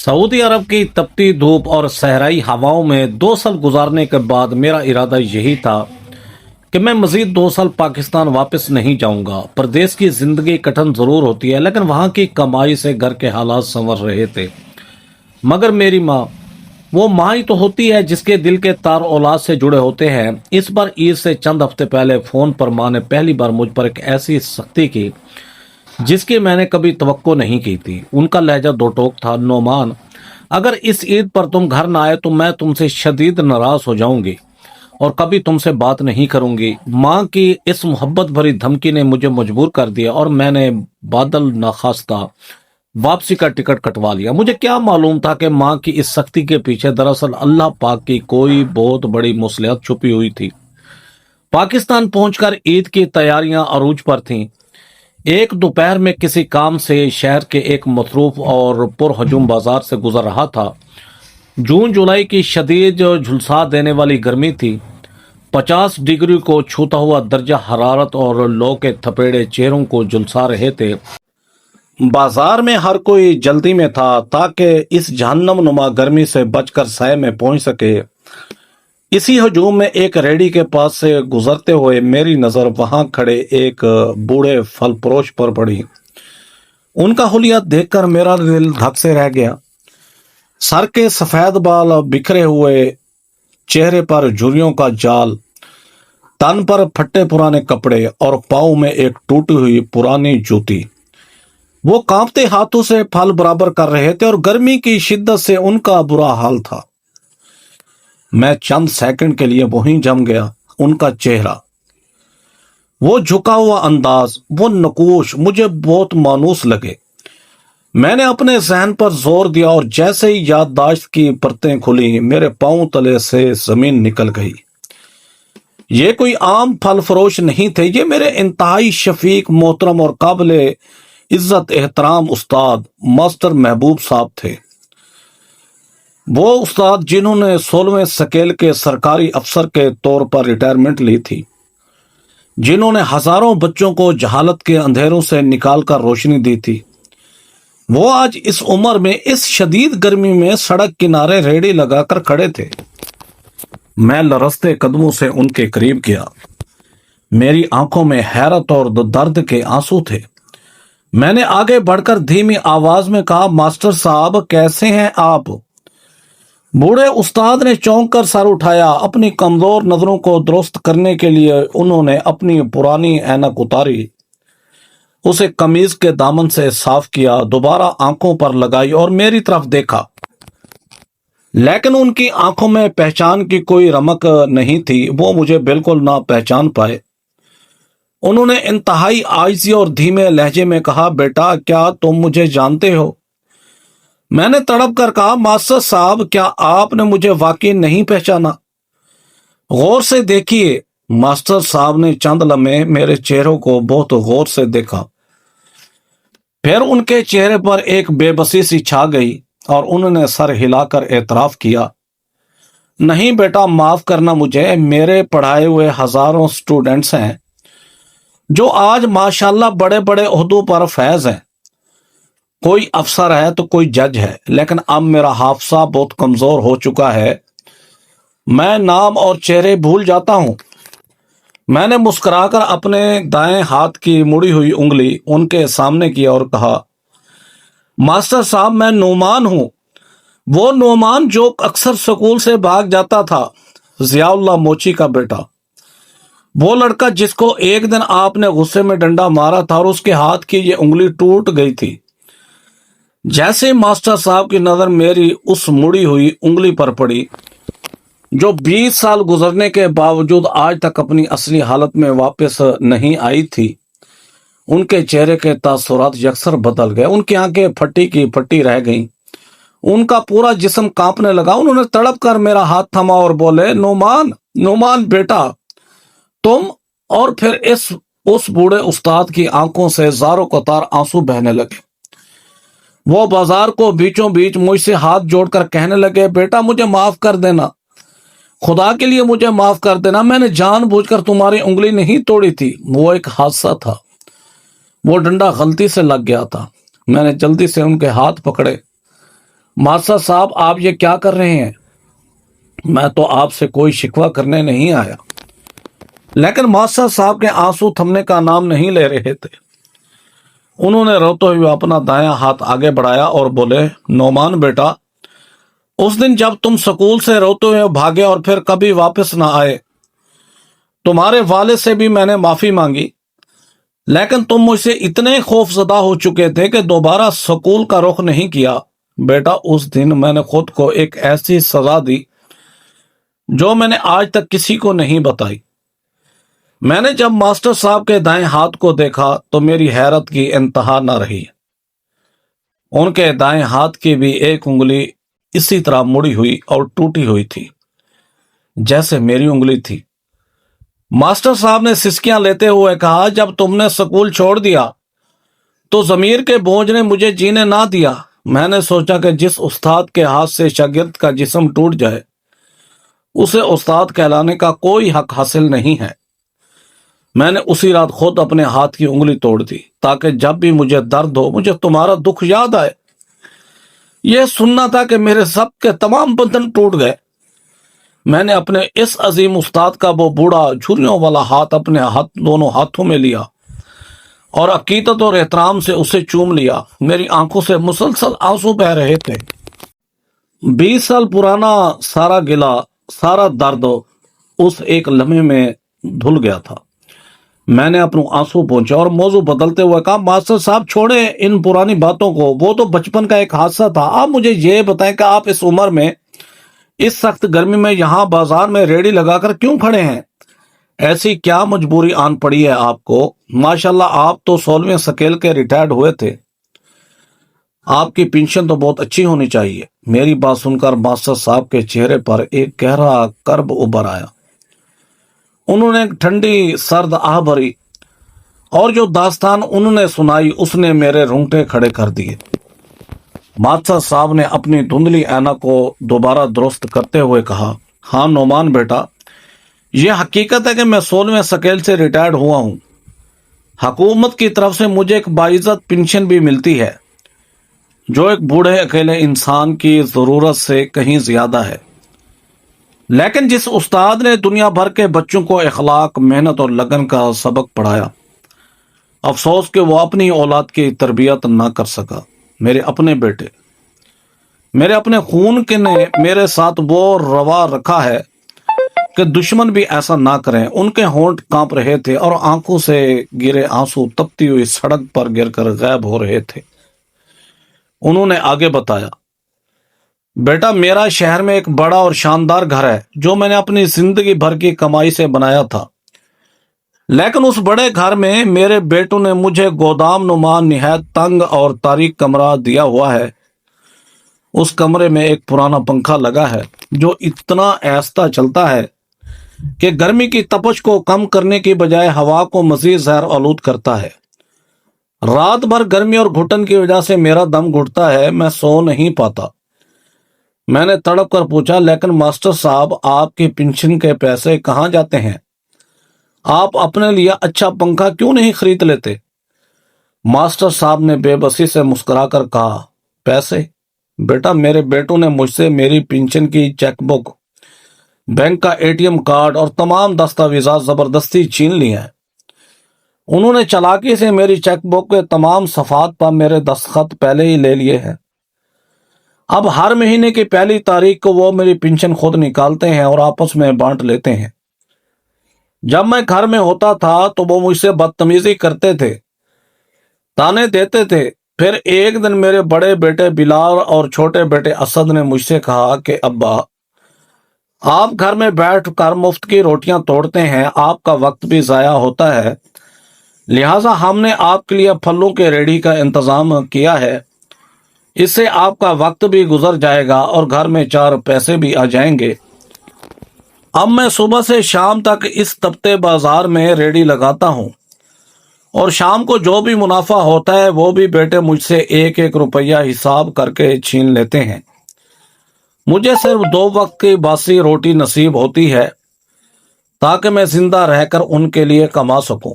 Saudi अरब की तपती धूप और सहराई हवाओं में 2 साल गुजारने के बाद मेरा इरादा यही था कि मैं मजीद 2 साल पाकिस्तान वापस नहीं जाऊंगा। प्रदेश की जिंदगी कठिन जरूर होती है, लेकिन वहां की कमाई से घर के हालात संवर रहे थे। मगर मेरी माँ, वो माँ ही तो होती है जिसके दिल के तार औलाद से जुड़े होते हैं। इस बार ईद से चंद हफ्ते पहले फोन पर माँ ने पहली बार मुझ पर एक ऐसी सख्ती की जिसकी मैंने कभी तवक्को नहीं की थी। उनका लहजा दो टोक था। नोमान, अगर इस ईद पर तुम घर ना आए तो मैं तुमसे शदीद नाराज हो जाऊंगी और कभी तुमसे बात नहीं करूंगी। माँ की इस मोहब्बत भरी धमकी ने मुझे मजबूर कर दिया और मैंने बादल नाखास्ता वापसी का टिकट कटवा लिया। मुझे क्या मालूम था कि माँ की इस सख्ती के पीछे दरअसल अल्लाह पाक की कोई बहुत बड़ी मुसलिहत छुपी हुई थी। पाकिस्तान पहुंचकर ईद की तैयारियां अरूज पर थीं। एक दोपहर में किसी काम से शहर के एक मसरूफ और पुरहजूम बाजार से गुजर रहा था। जून जुलाई की शदीद झुलसा देने वाली गर्मी थी। 50 डिग्री को छूता हुआ दर्जा हरारत और लौ के थपेड़े चेहरों को झुलसा रहे थे। बाजार में हर कोई जल्दी में था ताकि इस जहन्नम नुमा गर्मी से बचकर साए में पहुंच सके। इसी हजूम में एक रेडी के पास से गुजरते हुए मेरी नजर वहां खड़े एक बूढ़े फल फरोश पर पड़ी। उनका हुलिया देखकर मेरा दिल धक से रह गया। सर के सफेद बाल बिखरे हुए, चेहरे पर झुर्रियों का जाल, तन पर फटे पुराने कपड़े और पाँव में एक टूटी हुई पुरानी जूती। वो कांपते हाथों से फल बराबर कर रहे थे और गर्मी की शिद्दत से उनका बुरा हाल था। मैं चंद सेकंड के लिए वहीं जम गया। उनका चेहरा, वो झुका हुआ अंदाज, वो नकूश मुझे बहुत मानूस लगे। मैंने अपने जहन पर जोर दिया और जैसे ही याददाश्त की परतें खुली, मेरे पांव तले से जमीन निकल गई। ये कोई आम फल फरोश नहीं थे, ये मेरे इंतहाई शफीक, मोहतरम और काबिले इज्जत एहतराम उस्ताद मास्टर महबूब साहब थे। वो उस्ताद जिन्होंने 16वें स्केल के सरकारी अफसर के तौर पर रिटायरमेंट ली थी, जिन्होंने हजारों बच्चों को जहालत के अंधेरों से निकालकर रोशनी दी थी। वो आज इस उम्र में इस शदीद गर्मी में सड़क किनारे रेडी लगाकर खड़े थे। मैं लरसते कदमों से उनके करीब गया। मेरी आंखों में हैरत और दर्द के आंसू थे। मैंने आगे बढ़कर धीमी आवाज में कहा, मास्टर साहब कैसे हैं आप? बूढ़े उस्ताद ने चौंक कर सर उठाया। अपनी कमजोर नजरों को दुरुस्त करने के लिए उन्होंने अपनी पुरानी ऐनक उतारी, उसे कमीज के दामन से साफ किया, दोबारा आंखों पर लगाई और मेरी तरफ देखा। लेकिन उनकी आंखों में पहचान की कोई रमक नहीं थी। वो मुझे बिल्कुल ना पहचान पाए। उन्होंने इंतहाई आजिज़ी और धीमे लहजे में कहा, बेटा क्या तुम मुझे जानते हो? मैंने तड़प कर कहा, मास्टर साहब क्या आपने मुझे वाकई नहीं पहचाना? गौर से देखिए। मास्टर साहब ने चंद लम्हे मेरे चेहरे को बहुत गौर से देखा। फिर उनके चेहरे पर एक बेबसी सी छा गई और उन्होंने सर हिलाकर एतराफ किया, नहीं बेटा, माफ करना मुझे। मेरे पढ़ाए हुए हजारों स्टूडेंट्स हैं जो आज माशाल्लाह बड़े बड़े ओहदों पर फैज हैं। कोई अफसर है तो कोई जज है, लेकिन अब मेरा हाफसा बहुत कमजोर हो चुका है। मैं नाम और चेहरे भूल जाता हूं। मैंने मुस्कुराकर अपने दाएं हाथ की मुड़ी हुई उंगली उनके सामने की और कहा, मास्टर साहब मैं नोमान हूं। वो नोमान जो अक्सर स्कूल से भाग जाता था, जियाउल्लाह मोची का बेटा। वो लड़का जिसको एक दिन आपने गुस्से में डंडा मारा था और उसके हाथ की ये उंगली टूट गई थी। जैसे मास्टर साहब की नजर मेरी उस मुड़ी हुई उंगली पर पड़ी, जो 20 साल गुजरने के बावजूद आज तक अपनी असली हालत में वापस नहीं आई थी, उनके चेहरे के तासुरात यकसर बदल गए। उनकी आंखें फटी की फटी रह गईं। उनका पूरा जिस्म कांपने लगा। उन्होंने तड़प कर मेरा हाथ थमा और बोले, नोमान, नोमान बेटा तुम। और फिर उस बूढ़े उस्ताद की आंखों से ज़ारों कतार आंसू बहने लगे। वो बाजार को बीचों बीच मुझसे हाथ जोड़कर कहने लगे, बेटा मुझे माफ कर देना, खुदा के लिए मुझे माफ कर देना। मैंने जानबूझकर तुम्हारी उंगली नहीं तोड़ी थी, वो एक हादसा था। वो डंडा गलती से लग गया था। मैंने जल्दी से उनके हाथ पकड़े ماسٹر صاحب آپ یہ کیا کر رہے ہیں؟ میں تو آپ سے کوئی شکوہ کرنے نہیں آیا، لیکن ماسٹر صاحب کے آنسو تھمنے کا نام نہیں لے رہے تھے۔ انہوں نے روتے ہوئے اپنا دایاں ہاتھ آگے بڑھایا اور بولے، نعمان بیٹا، اس دن جب تم سکول سے روتے ہوئے بھاگے اور پھر کبھی واپس نہ آئے، تمہارے والد سے بھی میں نے معافی مانگی، لیکن تم مجھ سے اتنے خوف زدہ ہو چکے تھے کہ دوبارہ سکول کا رخ نہیں کیا۔ بیٹا، اس دن میں نے خود کو ایک ایسی سزا دی جو میں نے آج تک کسی کو نہیں بتائی۔ میں نے جب ماسٹر صاحب کے دائیں ہاتھ کو دیکھا تو میری حیرت کی انتہا نہ رہی۔ ان کے دائیں ہاتھ کی بھی ایک انگلی اسی طرح مڑی ہوئی اور ٹوٹی ہوئی تھی جیسے میری انگلی تھی۔ ماسٹر صاحب نے سسکیاں لیتے ہوئے کہا، جب تم نے سکول چھوڑ دیا تو ضمیر کے بوجھ نے مجھے جینے نہ دیا۔ میں نے سوچا کہ جس استاد کے ہاتھ سے شاگرد کا جسم ٹوٹ جائے اسے استاد کہلانے کا کوئی حق حاصل نہیں ہے۔ میں نے اسی رات خود اپنے ہاتھ کی انگلی توڑ دی تاکہ جب بھی مجھے درد ہو مجھے تمہارا دکھ یاد آئے۔ یہ سننا تھا کہ میرے سب کے تمام بندھن ٹوٹ گئے۔ میں نے اپنے اس عظیم استاد کا وہ بوڑھا جھریوں والا ہاتھ اپنے دونوں ہاتھوں میں لیا اور عقیدت اور احترام سے اسے چوم لیا۔ میری آنکھوں سے مسلسل آنسو بہ رہے تھے۔ 20 سال پرانا سارا گلہ، سارا درد اس ایک لمحے میں دھل گیا تھا۔ میں نے اپنے آنسو پہنچا اور موضوع بدلتے ہوئے کہا، ماسٹر صاحب چھوڑیں ان پرانی باتوں کو، وہ تو بچپن کا ایک حادثہ تھا۔ آپ مجھے یہ بتائیں کہ آپ اس عمر میں، اس سخت گرمی میں یہاں بازار میں ریڑھی لگا کر کیوں کھڑے ہیں؟ ایسی کیا مجبوری آن پڑی ہے آپ کو؟ ماشاءاللہ آپ تو 16ویں سکیل کے ریٹائرڈ ہوئے تھے، آپ کی پینشن تو بہت اچھی ہونی چاہیے۔ میری بات سن کر ماسٹر صاحب کے چہرے پر ایک گہرا کرب ابھر آیا۔ انہوں نے ایک ٹھنڈی سرد آہ بھری اور جو داستان انہوں نے سنائی اس نے میرے رونگٹے کھڑے کر دیے۔ ماسٹر صاحب نے اپنی دھندلی اینک کو دوبارہ درست کرتے ہوئے کہا، ہاں نعمان بیٹا، یہ حقیقت ہے کہ میں 16ویں سکیل سے ریٹائرڈ ہوا ہوں۔ حکومت کی طرف سے مجھے ایک باعزت پنشن بھی ملتی ہے جو ایک بوڑھے اکیلے انسان کی ضرورت سے کہیں زیادہ ہے۔ لیکن جس استاد نے دنیا بھر کے بچوں کو اخلاق، محنت اور لگن کا سبق پڑھایا، افسوس کہ وہ اپنی اولاد کی تربیت نہ کر سکا۔ میرے اپنے بیٹے، میرے اپنے خون کے نے میرے ساتھ وہ روا رکھا ہے کہ دشمن بھی ایسا نہ کریں۔ ان کے ہونٹ کانپ رہے تھے اور آنکھوں سے گرے آنسو تپتی ہوئی سڑک پر گر کر غائب ہو رہے تھے۔ انہوں نے آگے بتایا، بیٹا، میرا شہر میں ایک بڑا اور شاندار گھر ہے جو میں نے اپنی زندگی بھر کی کمائی سے بنایا تھا، لیکن اس بڑے گھر میں میرے بیٹوں نے مجھے گودام نما نہایت تنگ اور تاریک کمرہ دیا ہوا ہے۔ اس کمرے میں ایک پرانا پنکھا لگا ہے جو اتنا آہستہ چلتا ہے کہ گرمی کی تپش کو کم کرنے کی بجائے ہوا کو مزید زہر آلود کرتا ہے۔ رات بھر گرمی اور گھٹن کی وجہ سے میرا دم گھٹتا ہے، میں سو نہیں پاتا۔ میں نے تڑپ کر پوچھا، لیکن ماسٹر صاحب آپ کی پنشن کے پیسے کہاں جاتے ہیں؟ آپ اپنے لیے اچھا پنکھا کیوں نہیں خرید لیتے؟ ماسٹر صاحب نے بے بسی سے مسکرا کر کہا، پیسے؟ بیٹا، میرے بیٹوں نے مجھ سے میری پنشن کی چیک بک، بینک کا ATM کارڈ اور تمام دستاویزات زبردستی چھین لی ہیں۔ انہوں نے چالاکی سے میری چیک بک کے تمام صفحات پر میرے دستخط پہلے ہی لے لیے ہیں۔ اب ہر مہینے کی پہلی تاریخ کو وہ میری پنشن خود نکالتے ہیں اور آپس میں بانٹ لیتے ہیں۔ جب میں گھر میں ہوتا تھا تو وہ مجھ سے بدتمیزی کرتے تھے، تانے دیتے تھے۔ پھر ایک دن میرے بڑے بیٹے بلال اور چھوٹے بیٹے اسد نے مجھ سے کہا کہ ابا، آپ گھر میں بیٹھ کر مفت کی روٹیاں توڑتے ہیں، آپ کا وقت بھی ضائع ہوتا ہے، لہٰذا ہم نے آپ کے لیے پھلوں کے ریڑھی کا انتظام کیا ہے۔ اس سے آپ کا وقت بھی گزر جائے گا اور گھر میں 4 پیسے بھی آ جائیں گے۔ اب میں صبح سے شام تک اس تپتے بازار میں ریڑھی لگاتا ہوں اور شام کو جو بھی منافع ہوتا ہے وہ بھی بیٹے مجھ سے 1-1 روپیہ حساب کر کے چھین لیتے ہیں۔ مجھے صرف 2 وقت کی باسی روٹی نصیب ہوتی ہے تاکہ میں زندہ رہ کر ان کے لیے کما سکوں۔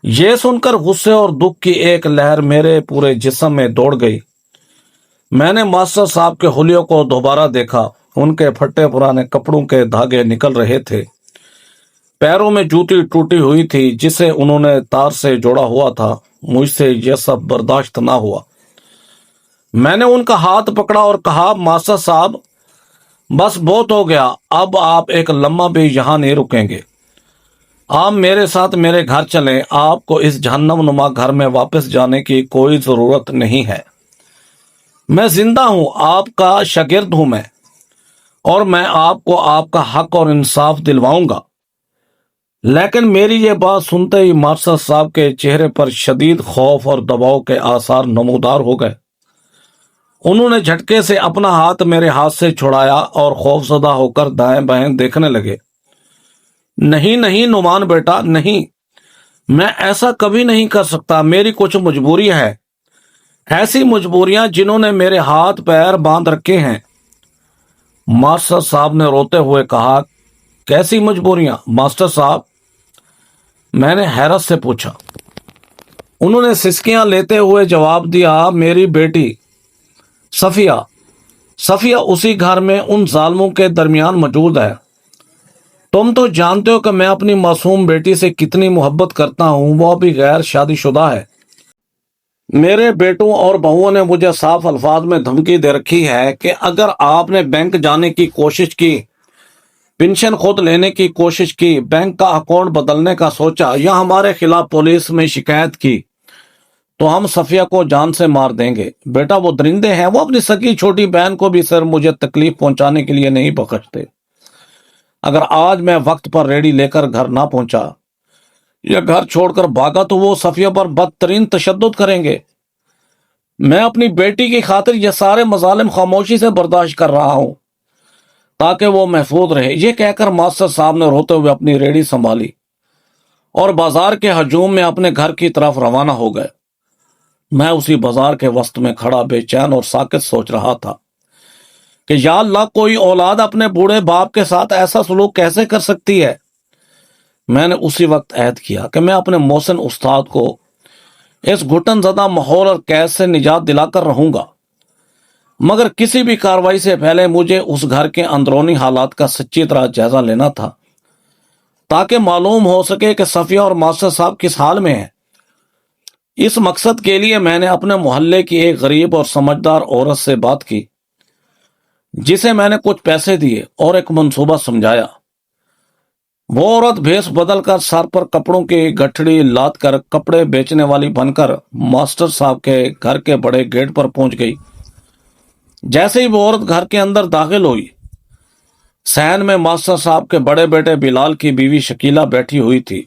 یہ سن کر غصے اور دکھ کی ایک لہر میرے پورے جسم میں دوڑ گئی۔ میں نے ماسٹر صاحب کے حلیوں کو دوبارہ دیکھا۔ ان کے پھٹے پرانے کپڑوں کے دھاگے نکل رہے تھے، پیروں میں جوتی ٹوٹی ہوئی تھی جسے انہوں نے تار سے جوڑا ہوا تھا۔ مجھ سے یہ سب برداشت نہ ہوا۔ میں نے ان کا ہاتھ پکڑا اور کہا، ماسٹر صاحب بس بہت ہو گیا، اب آپ ایک لمحہ بھی یہاں نہیں رکیں گے۔ آپ میرے ساتھ میرے گھر چلیں، آپ کو اس جہنم نما گھر میں واپس جانے کی کوئی ضرورت نہیں ہے۔ میں زندہ ہوں، آپ کا شاگرد ہوں میں، اور میں آپ کو آپ کا حق اور انصاف دلواؤں گا۔ لیکن میری یہ بات سنتے ہی ماسٹر صاحب کے چہرے پر شدید خوف اور دباؤ کے آثار نمودار ہو گئے۔ انہوں نے جھٹکے سے اپنا ہاتھ میرے ہاتھ سے چھڑایا اور خوف زدہ ہو کر دائیں بائیں دیکھنے لگے۔ نہیں نہیں نعمان بیٹا، نہیں، میں ایسا کبھی نہیں کر سکتا، میری کچھ مجبوری ہے، ایسی مجبوریاں جنہوں نے میرے ہاتھ پیر باندھ رکھے ہیں۔ ماسٹر صاحب نے روتے ہوئے کہا، کیسی مجبوریاں ماسٹر صاحب؟ میں نے حیرت سے پوچھا۔ انہوں نے سسکیاں لیتے ہوئے جواب دیا، میری بیٹی صفیہ اسی گھر میں ان ظالموں کے درمیان موجود ہے۔ تم تو جانتے ہو کہ میں اپنی معصوم بیٹی سے کتنی محبت کرتا ہوں، وہ بھی غیر شادی شدہ ہے۔ میرے بیٹوں اور بہوؤں نے مجھے صاف الفاظ میں دھمکی دے رکھی ہے کہ اگر آپ نے بینک جانے کی کوشش کی، پنشن خود لینے کی کوشش کی، بینک کا اکاؤنٹ بدلنے کا سوچا یا ہمارے خلاف پولیس میں شکایت کی تو ہم صفیہ کو جان سے مار دیں گے۔ بیٹا وہ درندے ہیں، وہ اپنی سکی چھوٹی بہن کو بھی مجھے تکلیف پہنچانے کے لیے نہیں بخشتے۔ اگر آج میں وقت پر ریڑی لے کر گھر نہ پہنچا یا گھر چھوڑ کر بھاگا تو وہ صفیہ پر بدترین تشدد کریں گے۔ میں اپنی بیٹی کی خاطر یہ سارے مظالم خاموشی سے برداشت کر رہا ہوں تاکہ وہ محفوظ رہے۔ یہ کہہ کر ماسٹر صاحب نے روتے ہوئے اپنی ریڑی سنبھالی اور بازار کے ہجوم میں اپنے گھر کی طرف روانہ ہو گئے۔ میں اسی بازار کے وسط میں کھڑا بے چین اور ساکت سوچ رہا تھا کہ یا اللہ، کوئی اولاد اپنے بوڑھے باپ کے ساتھ ایسا سلوک کیسے کر سکتی ہے؟ میں نے اسی وقت عہد کیا کہ میں اپنے محسن استاد کو اس گھٹن زدہ ماحول اور قید سے نجات دلا کر رہوں گا، مگر کسی بھی کارروائی سے پہلے مجھے اس گھر کے اندرونی حالات کا سچی طرح جائزہ لینا تھا تاکہ معلوم ہو سکے کہ صفیہ اور ماسٹر صاحب کس حال میں ہیں۔ اس مقصد کے لیے میں نے اپنے محلے کی ایک غریب اور سمجھدار عورت سے بات کی، جسے میں نے کچھ پیسے دیے اور ایک منصوبہ سمجھایا۔ وہ عورت بھیس بدل کر سر پر کپڑوں کی گٹھڑی لاد کر کپڑے بیچنے والی بن کر ماسٹر صاحب کے گھر کے بڑے گیٹ پر پہنچ گئی۔ جیسے ہی وہ عورت گھر کے اندر داخل ہوئی، صحن میں ماسٹر صاحب کے بڑے بیٹے بلال کی بیوی شکیلہ بیٹھی ہوئی تھی۔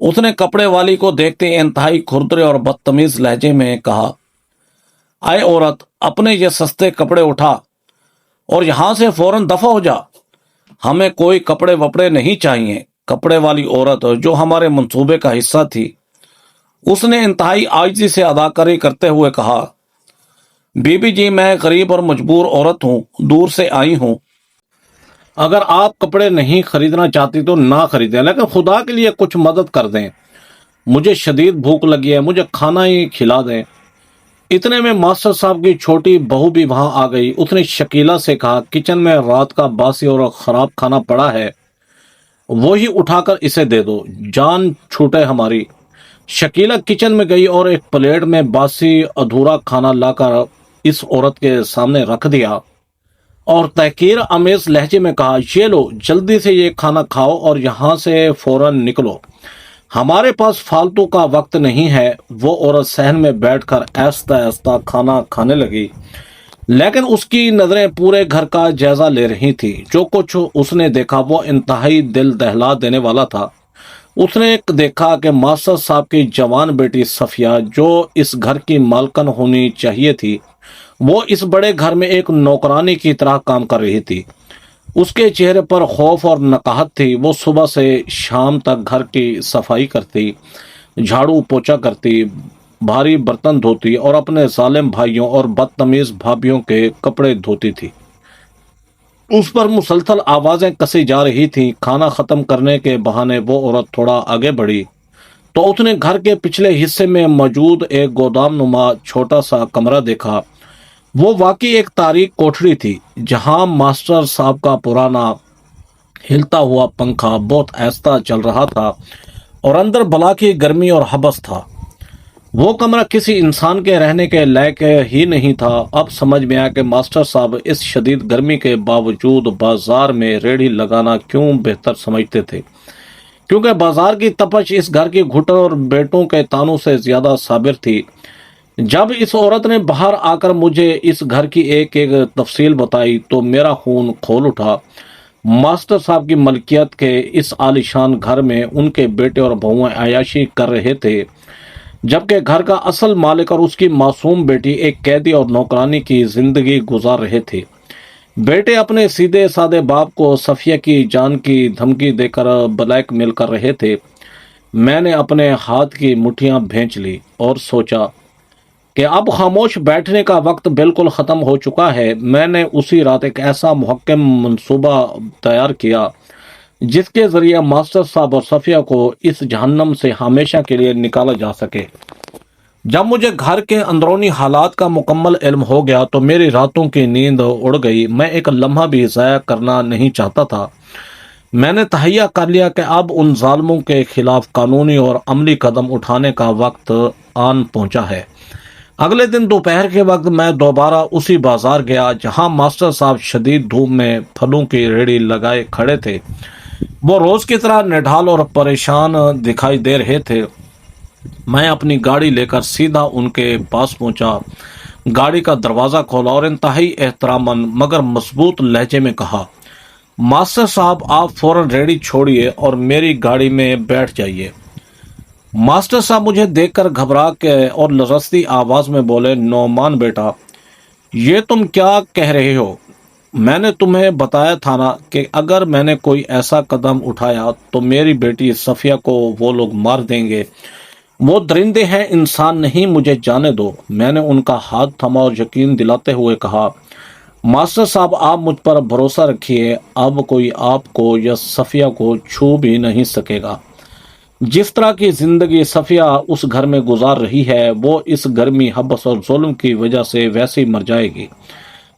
اس نے کپڑے والی کو دیکھتے انتہائی کھردرے اور بدتمیز لہجے میں کہا، اے عورت، اپنے یہ سستے کپڑے اٹھا اور یہاں سے فوراً دفع ہو جا، ہمیں کوئی کپڑے وپڑے نہیں چاہیے۔ کپڑے والی عورت جو ہمارے منصوبے کا حصہ تھی، اس نے انتہائی عاجزی سے اداکاری کرتے ہوئے کہا، بی بی جی، میں غریب اور مجبور عورت ہوں، دور سے آئی ہوں، اگر آپ کپڑے نہیں خریدنا چاہتی تو نہ خریدیں، لیکن خدا کے لیے کچھ مدد کر دیں، مجھے شدید بھوک لگی ہے، مجھے کھانا ہی کھلا دیں۔ اتنے میں ماسٹر صاحب کی چھوٹی بہو بھی وہاں آ گئی۔ اس نے شکیلہ سے کہا، کچن میں رات کا باسی اور خراب کھانا پڑا ہے، وہی اٹھا کر اسے دے دو، جان چھوٹے ہماری۔ شکیلہ کچن میں گئی اور ایک پلیٹ میں باسی ادھورا کھانا لا کر اس عورت کے سامنے رکھ دیا اور تحقیر آمیز لہجے میں کہا، یہ لو، جلدی سے یہ کھانا کھاؤ اور یہاں سے فوراً نکلو، ہمارے پاس فالتو کا وقت نہیں ہے۔ وہ عورت صحن میں بیٹھ کر آہستہ آہستہ کھانا کھانے لگی، لیکن اس کی نظریں پورے گھر کا جائزہ لے رہی تھی۔ جو کچھ اس نے دیکھا وہ انتہائی دل دہلا دینے والا تھا۔ اس نے ایک دیکھا کہ ماسٹر صاحب کی جوان بیٹی صفیہ، جو اس گھر کی مالکن ہونی چاہیے تھی، وہ اس بڑے گھر میں ایک نوکرانی کی طرح کام کر رہی تھی۔ اس کے چہرے پر خوف اور نقاہت تھی۔ وہ صبح سے شام تک گھر کی صفائی کرتی، جھاڑو پوچھا کرتی، بھاری برتن دھوتی اور اپنے ظالم بھائیوں اور بدتمیز بھابھیوں کے کپڑے دھوتی تھی۔ اس پر مسلسل آوازیں کسی جا رہی تھیں۔ کھانا ختم کرنے کے بہانے وہ عورت تھوڑا آگے بڑھی تو اس نے گھر کے پچھلے حصے میں موجود ایک گودام نما چھوٹا سا کمرہ دیکھا وہ واقعی ایک تاریک کوٹھری تھی جہاں ماسٹر صاحب کا پرانا ہلتا ہوا پنکھا بہت آہستہ چل رہا تھا اور اندر بلا کی گرمی اور حبس تھا۔ وہ کمرہ کسی انسان کے رہنے کے لائق ہی نہیں تھا۔ اب سمجھ میں آیا کہ ماسٹر صاحب اس شدید گرمی کے باوجود بازار میں ریڑھی لگانا کیوں بہتر سمجھتے تھے، کیونکہ بازار کی تپش اس گھر کی گھٹن اور بیٹوں کے تانوں سے زیادہ صابر تھی۔ جب اس عورت نے باہر آ کر مجھے اس گھر کی ایک ایک تفصیل بتائی تو میرا خون کھول اٹھا۔ ماسٹر صاحب کی ملکیت کے اس عالیشان گھر میں ان کے بیٹے اور بہویں عیاشی کر رہے تھے، جبکہ گھر کا اصل مالک اور اس کی معصوم بیٹی ایک قیدی اور نوکرانی کی زندگی گزار رہے تھے۔ بیٹے اپنے سیدھے سادے باپ کو صفیہ کی جان کی دھمکی دے کر بلیک میل کر رہے تھے۔ میں نے اپنے ہاتھ کی مٹھیاں بھینچ لی اور سوچا کہ اب خاموش بیٹھنے کا وقت بالکل ختم ہو چکا ہے۔ میں نے اسی رات ایک ایسا محکم منصوبہ تیار کیا جس کے ذریعے ماسٹر صاحب اور صفیہ کو اس جہنم سے ہمیشہ کے لیے نکالا جا سکے۔ جب مجھے گھر کے اندرونی حالات کا مکمل علم ہو گیا تو میری راتوں کی نیند اڑ گئی۔ میں ایک لمحہ بھی ضائع کرنا نہیں چاہتا تھا۔ میں نے تہیہ کر لیا کہ اب ان ظالموں کے خلاف قانونی اور عملی قدم اٹھانے کا وقت آن پہنچا ہے۔ اگلے دن دوپہر کے وقت میں دوبارہ اسی بازار گیا جہاں ماسٹر صاحب شدید دھوپ میں پھلوں کی ریڑھی لگائے کھڑے تھے۔ وہ روز کی طرح نڈھال اور پریشان دکھائی دے رہے تھے۔ میں اپنی گاڑی لے کر سیدھا ان کے پاس پہنچا، گاڑی کا دروازہ کھولا اور انتہائی احتراماً مگر مضبوط لہجے میں کہا، ماسٹر صاحب آپ فوراً ریڑھی چھوڑیے اور میری گاڑی میں بیٹھ جائیے۔ ماسٹر صاحب مجھے دیکھ کر گھبرا کے اور لرزتی آواز میں بولے، نعمان بیٹا، یہ تم کیا کہہ رہے ہو؟ میں نے تمہیں بتایا تھا نا کہ اگر میں نے کوئی ایسا قدم اٹھایا تو میری بیٹی صفیہ کو وہ لوگ مار دیں گے۔ وہ درندے ہیں، انسان نہیں، مجھے جانے دو۔ میں نے ان کا ہاتھ تھاما اور یقین دلاتے ہوئے کہا، ماسٹر صاحب آپ مجھ پر بھروسہ رکھیے، اب کوئی آپ کو یا صفیہ کو چھو بھی نہیں سکے گا۔ جس طرح کی زندگی صفیہ اس گھر میں گزار رہی ہے وہ اس گرمی، حبس اور ظلم کی وجہ سے ویسے ہی مر جائے گی۔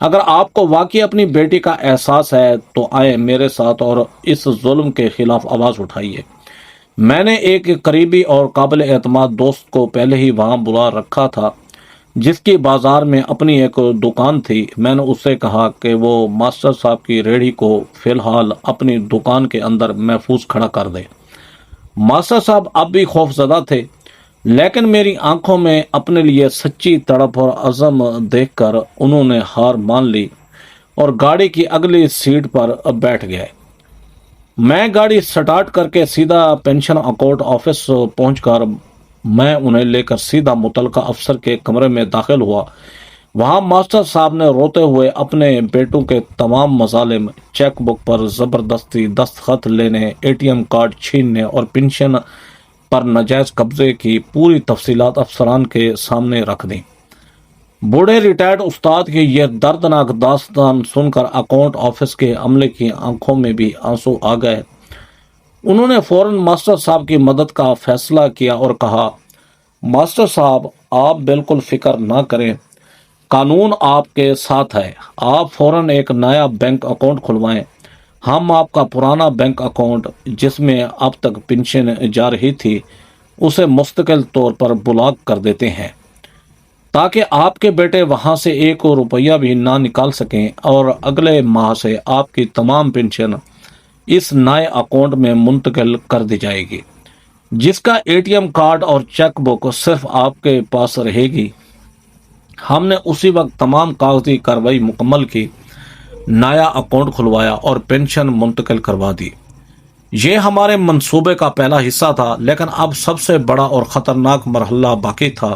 اگر آپ کو واقعی اپنی بیٹی کا احساس ہے تو آئے میرے ساتھ اور اس ظلم کے خلاف آواز اٹھائیے۔ میں نے ایک قریبی اور قابل اعتماد دوست کو پہلے ہی وہاں بلا رکھا تھا جس کی بازار میں اپنی ایک دکان تھی۔ میں نے اس سے کہا کہ وہ ماسٹر صاحب کی ریڑھی کو فی الحال اپنی دکان کے اندر محفوظ کھڑا کر دے۔ ماسٹر صاحب اب بھی خوف زدہ تھے، لیکن میری آنکھوں میں اپنے لیے سچی تڑپ اور عزم دیکھ کر انہوں نے ہار مان لی اور گاڑی کی اگلی سیٹ پر بیٹھ گئے۔ میں گاڑی سٹارٹ کر کے سیدھا پینشن اکاؤنٹ آفس پہنچ کر میں انہیں لے کر سیدھا متعلقہ افسر کے کمرے میں داخل ہوا۔ وہاں ماسٹر صاحب نے روتے ہوئے اپنے بیٹوں کے تمام مظالم، چیک بک پر زبردستی دستخط لینے، اے ٹی ایم کارڈ چھیننے اور پنشن پر ناجائز قبضے کی پوری تفصیلات افسران کے سامنے رکھ دیں۔ بوڑھے ریٹائرڈ استاد کی یہ دردناک داستان سن کر اکاؤنٹ آفس کے عملے کی آنکھوں میں بھی آنسو آ گئے۔ انہوں نے فوراً ماسٹر صاحب کی مدد کا فیصلہ کیا اور کہا، ماسٹر صاحب آپ بالکل فکر نہ کریں، قانون آپ کے ساتھ ہے۔ آپ فوراً ایک نیا بینک اکاؤنٹ کھلوائیں۔ ہم آپ کا پرانا بینک اکاؤنٹ جس میں اب تک پنشن جا رہی تھی اسے مستقل طور پر بلاک کر دیتے ہیں تاکہ آپ کے بیٹے وہاں سے ایک روپیہ بھی نہ نکال سکیں، اور اگلے ماہ سے آپ کی تمام پنشن اس نئے اکاؤنٹ میں منتقل کر دی جائے گی، جس کا اے ٹی ایم کارڈ اور چیک بک صرف آپ کے پاس رہے گی۔ ہم نے اسی وقت تمام کاغذی کارروائی مکمل کی، نیا اکاؤنٹ کھلوایا اور پنشن منتقل کروا دی۔ یہ ہمارے منصوبے کا پہلا حصہ تھا، لیکن اب سب سے بڑا اور خطرناک مرحلہ باقی تھا،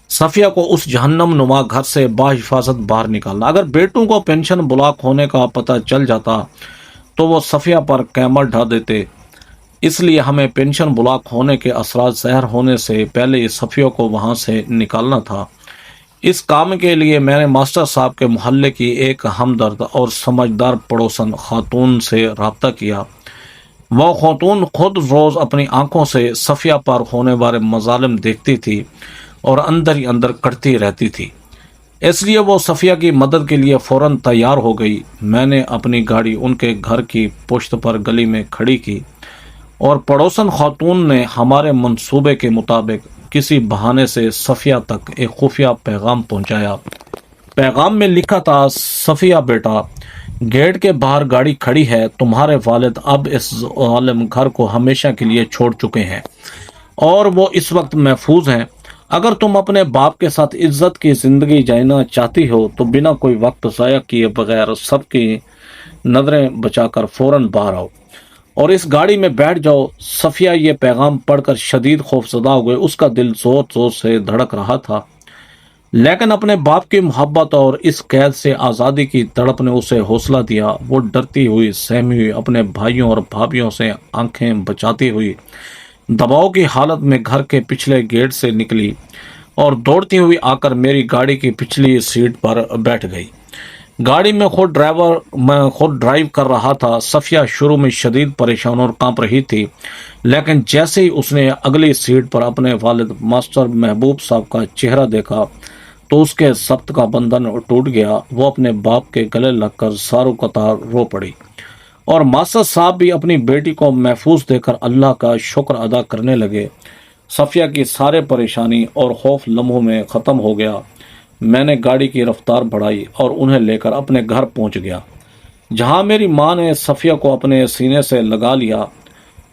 صفیہ کو اس جہنم نما گھر سے بحفاظت باہر نکالنا۔ اگر بیٹوں کو پنشن بلاک ہونے کا پتہ چل جاتا تو وہ صفیہ پر کیمر ڈھا دیتے، اس لیے ہمیں پنشن بلاک ہونے کے اثرات ظاہر ہونے سے پہلے صفیہ کو وہاں سے نکالنا تھا۔ اس کام کے لیے میں نے ماسٹر صاحب کے محلے کی ایک ہمدرد اور سمجھدار پڑوسن خاتون سے رابطہ کیا۔ وہ خاتون خود روز اپنی آنکھوں سے صفیہ پر ہونے والے مظالم دیکھتی تھی اور اندر ہی اندر کٹتی رہتی تھی۔ इसलिए वो सफ़िया की मदद के लिए फ़ौरन तैयार हो गई। मैंने अपनी गाड़ी उनके घर की पुश्त पर गली में खड़ी की और पड़ोसन खातून ने हमारे मंसूबे के मुताबिक किसी बहाने से सफ़िया तक एक खुफिया पैगाम पहुंचाया। पैगाम में लिखा था, सफ़िया बेटा, गेट के बाहर गाड़ी खड़ी है, तुम्हारे वालिद अब इस आलम घर को हमेशा के लिए छोड़ चुके हैं और वो इस वक्त महफूज हैं। अगर तुम अपने बाप के साथ इज्जत की जिंदगी जीना चाहती हो तो बिना कोई वक्त ज़ाया किए बगैर सबकी नज़रें बचाकर फौरन बाहर आओ और इस गाड़ी में बैठ जाओ। सफ़िया ये पैगाम पढ़कर शदीद खौफजदा हो गए। उसका दिल जोर जोर से धड़क रहा था, लेकिन अपने बाप की मोहब्बत और इस कैद से आज़ादी की तड़प ने उसे हौसला दिया। वो डरती हुई सहमी हुई अपने भाइयों और भाभियों से आंखें बचाती हुई दबाव की हालत में घर के पिछले गेट से निकली और दौड़ती हुई आकर मेरी गाड़ी की पिछली सीट पर बैठ गई। गाड़ी में मैं खुद ड्राइव कर रहा था। सफ़िया शुरू में शदीद परेशान और कांप रही थी, लेकिन जैसे ही उसने अगली सीट पर अपने वालिद मास्टर महबूब साहब का चेहरा देखा तो उसके सब्त का बंधन टूट गया। वो अपने बाप के गले लगकर सारों कतार रो पड़ी और मास्टर साहब भी अपनी बेटी को महफूज देकर अल्लाह का शुक्र अदा करने लगे। सफ़िया की सारे परेशानी और खौफ लम्हों में ख़त्म हो गया। मैंने गाड़ी की रफ्तार बढ़ाई और उन्हें लेकर अपने घर पहुंच गया, जहां मेरी मां ने सफ़िया को अपने सीने से लगा लिया।